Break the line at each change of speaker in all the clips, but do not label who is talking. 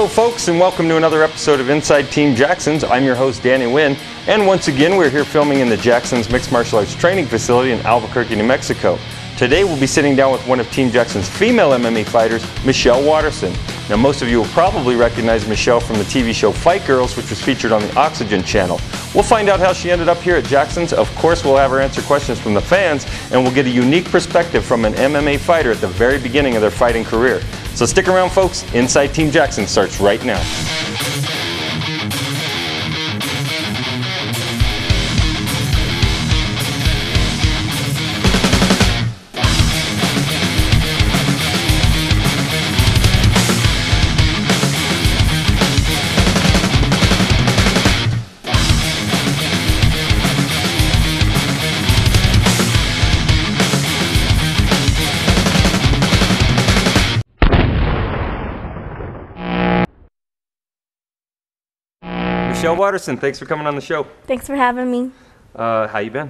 Hello folks, and welcome to another episode of Inside Team Jacksons. I'm your host Danny Wynn, and once again we're here filming in the Jacksons Mixed Martial Arts Training Facility in Albuquerque, New Mexico. Today we'll be sitting down with one of Team Jacksons' female MMA fighters, Michelle Waterson. Now most of you will probably recognize Michelle from the TV show Fight Girls, which was featured on the Oxygen channel. We'll find out how she ended up here at Jacksons. Of course we'll have her answer questions from the fans, and we'll get a unique perspective from an MMA fighter at the very beginning of their fighting career. So stick around folks, Inside Team Jackson starts right now. Michelle Waterson, thanks for coming on the show.
Thanks for having me.
How you been?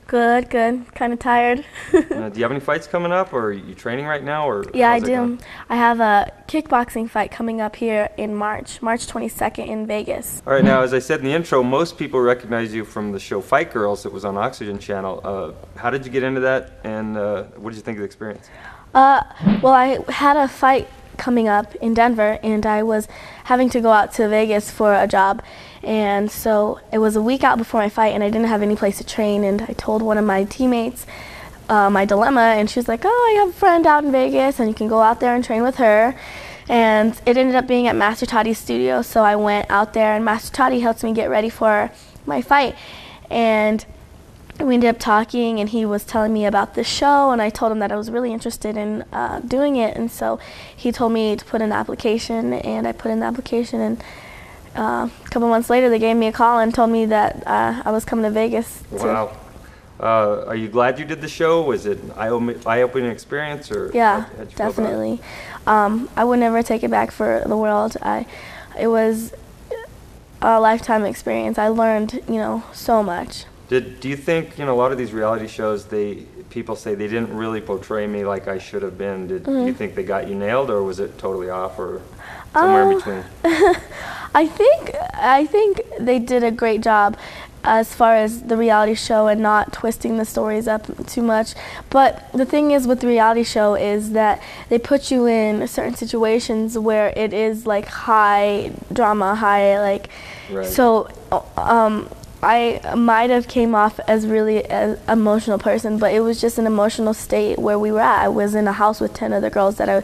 Good. Kind of tired.
Do you have any fights coming up, or are you training right now? Or
yeah, I do. I have a kickboxing fight coming up here in March 22nd in Vegas.
All right, now as I said in the intro, most people recognize you from the show Fight Girls that was on Oxygen channel. How did you get into that, and what did you think of the experience?
Well, I had a fight coming up in Denver, and I was having to go out to Vegas for a job, and so it was a week out before my fight, and I didn't have any place to train, and I told one of my teammates my dilemma, and she was like, oh, I have a friend out in Vegas, and you can go out there and train with her. And it ended up being at Master Toddy's studio, so I went out there, and Master Toddy helped me get ready for my fight, and we ended up talking, and he was telling me about the show, and I told him that I was really interested in doing it, and so he told me to put in the application, and I put in the application, and a couple months later they gave me a call and told me that I was coming to Vegas.
Wow. Are you glad you did the show? Was it an eye-opening experience? Or
yeah, definitely. I would never take it back for the world. It was a lifetime experience. I learned, so much.
Do you think, a lot of these reality shows, people say they didn't really portray me like I should have been. Do you think they got you nailed, or was it totally off, or somewhere in between?
I think they did a great job as far as the reality show and not twisting the stories up too much. But the thing is with the reality show is that they put you in certain situations where it is like high drama, right. So I might have came off as really an emotional person, but it was just an emotional state where we were at. I was in a house with 10 other girls that I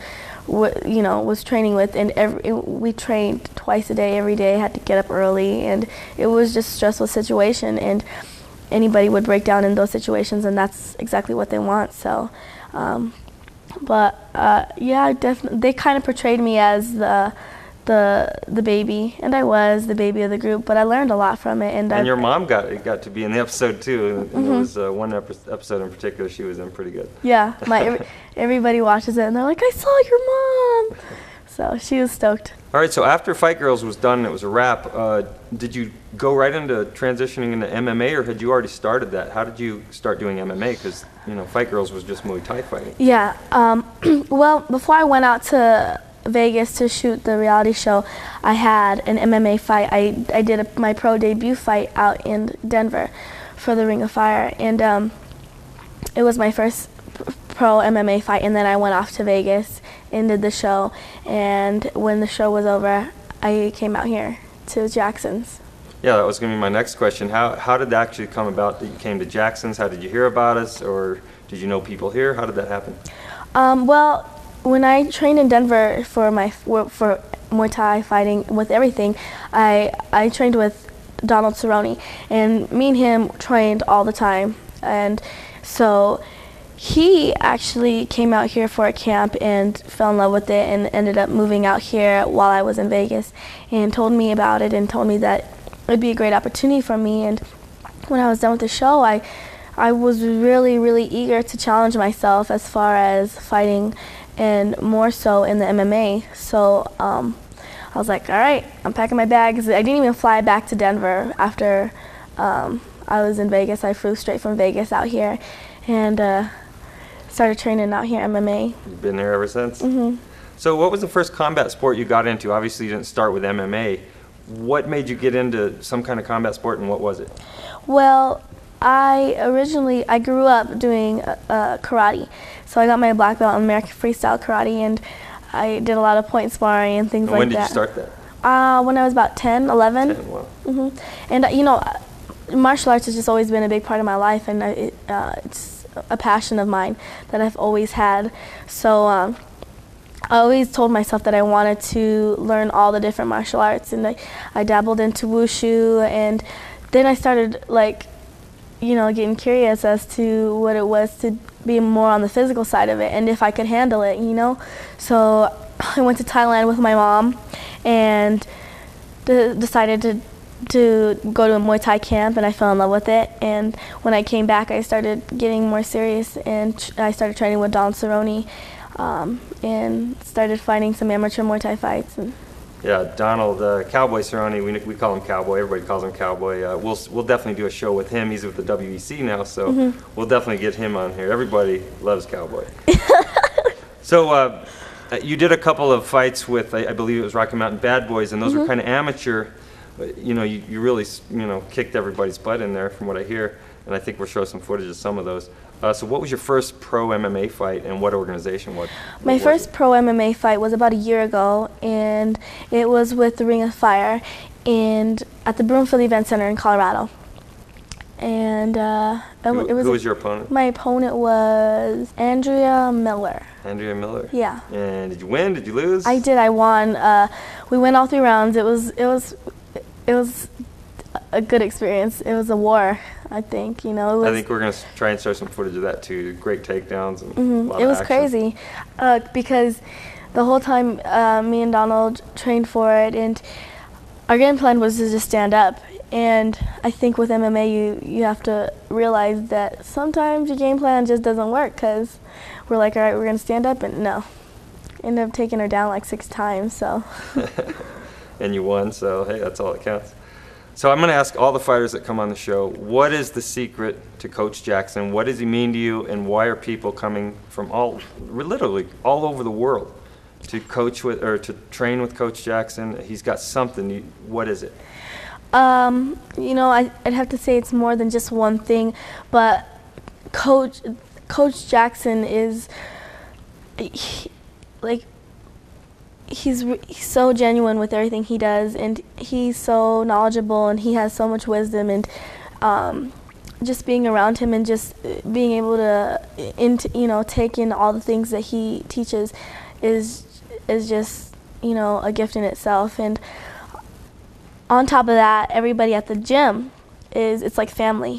was training with, and we trained twice a day, every day, had to get up early, and it was just a stressful situation, and anybody would break down in those situations, and that's exactly what they want. So, yeah, definitely, they kind of portrayed me as the baby, and I was the baby of the group, but I learned a lot from it. And
your mom got to be in the episode too, and there was one episode in particular she was in pretty good.
Yeah, everybody watches it and they're like, I saw your mom! So she was stoked.
All right, so after Fight Girls was done and it was a wrap, did you go right into transitioning into MMA, or had you already started that? How did you start doing MMA? Because, Fight Girls was just Muay Thai fighting.
Yeah, well, before I went out to Vegas to shoot the reality show, I had an MMA fight. I did my pro debut fight out in Denver for the Ring of Fire, and it was my first pro MMA fight, and then I went off to Vegas and did the show, and when the show was over I came out here to Jacksons.
Yeah, that was going to be my next question. How did that actually come about that you came to Jacksons? How did you hear about us, or did you know people here? How did that happen?
Well, when I trained in Denver for Muay Thai fighting with everything, I trained with Donald Cerrone, and me and him trained all the time, and so he actually came out here for a camp and fell in love with it and ended up moving out here while I was in Vegas, and told me about it and told me that it would be a great opportunity for me. And when I was done with the show, I was really, really eager to challenge myself as far as fighting, and more so in the MMA. So I was like, all right, I'm packing my bags. I didn't even fly back to Denver after I was in Vegas. I flew straight from Vegas out here and started training out here MMA.
You've been there ever since?
Mm-hmm.
So what was the first combat sport you got into? Obviously you didn't start with MMA. What made you get into some kind of combat sport, and what was it?
Well, I grew up doing karate. So I got my black belt in American Freestyle Karate, and I did a lot of point sparring and things like that.
When did you start that?
When I was about 10, 11.
10, wow.
And you know, martial arts has just always been a big part of my life, and it's a passion of mine that I've always had. So I always told myself that I wanted to learn all the different martial arts, and I dabbled into wushu, and then I started getting curious as to what it was to be more on the physical side of it and if I could handle it, So I went to Thailand with my mom and decided to go to a Muay Thai camp, and I fell in love with it. And when I came back, I started getting more serious, and I started training with Donald Cerrone and started fighting some amateur Muay Thai fights.
Yeah, Donald, Cowboy Cerrone, we call him Cowboy. Everybody calls him Cowboy. We'll definitely do a show with him. He's with the WEC now, so we'll definitely get him on here. Everybody loves Cowboy. So you did a couple of fights with, I believe it was Rocky Mountain Bad Boys, and those were kind of amateur. You really kicked everybody's butt in there, from what I hear, and I think we'll show some footage of some of those. So what was your first pro MMA fight, and what organization?
My first pro MMA fight was about a year ago, and it was with the Ring of Fire and at the Broomfield Event Center in Colorado. And
who was your opponent?
My opponent was Andrea Miller.
Andrea Miller?
Yeah.
And did you win? Did you lose?
I did. I won. We went all 3 rounds. It was a good experience. It was a war, I think. I
think we're going to try and show some footage of that too. Great takedowns and a lot
It
of
was
action.
crazy because the whole time me and Donald trained for it, and our game plan was to just stand up. And I think with MMA, you have to realize that sometimes your game plan just doesn't work, because we're like, all right, we're going to stand up, and no. Ended up taking her down like 6 times, so.
And you won, so hey, that's all that counts. So I'm going to ask all the fighters that come on the show, what is the secret to Coach Jackson? What does he mean to you, and why are people coming from literally all over the world to coach with, or to train with Coach Jackson? He's got something. What is it?
I'd have to say it's more than just one thing, but Coach Jackson is he's so genuine with everything he does, and he's so knowledgeable, and he has so much wisdom, and just being around him and just being able to take in all the things that he teaches is just a gift in itself. And on top of that, everybody at the gym it's like family.